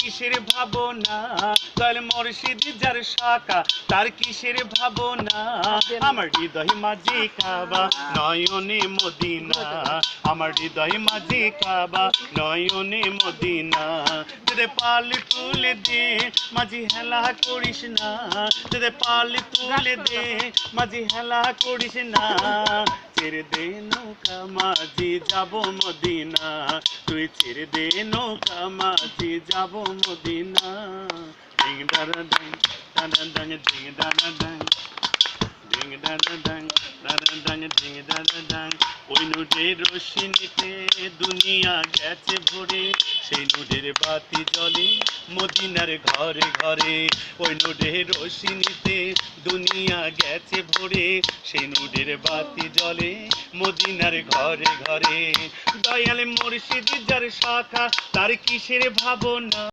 কিসের ভাবনা, দয়াল মুর্শিদ যার শাখা তার কিসের ভাবনা। আমার হৃদয় মাঝে কাবা নয়নে মদিনা, আমার হৃদয় মাঝে কাবা নয়নে মদিনা। তোদের পাল তুলে দে মাঝি হেলা করিস না, তোদের পাল তুলে দে মাঝি হেলা করিস না। ছেড়ে দে নৌকা মাঝি যাব মদিনা, তুই ছেড়ে দে নৌকা মাঝি যাব মদিনা। ডিং ডানা ডাং ডানা ডাং ডিং ডানা ডাং ডিং ডানা ডাং ডানা ডাং ডিং ডানা ডাং। ওই নূরের রোশনীতে দুনিয়া গেছে ভরে, সেই নূরের বাতি জ্বলে মদিনার ঘরে ঘরে। ওই নূরের রোশনীতে দুনিয়া গেছে ভরে, সেই নূরের বাতি জ্বলে মদিনার ঘরে ঘরে। দয়াল মুর্শিদ যার শাখা তার কিসের ভাবনা।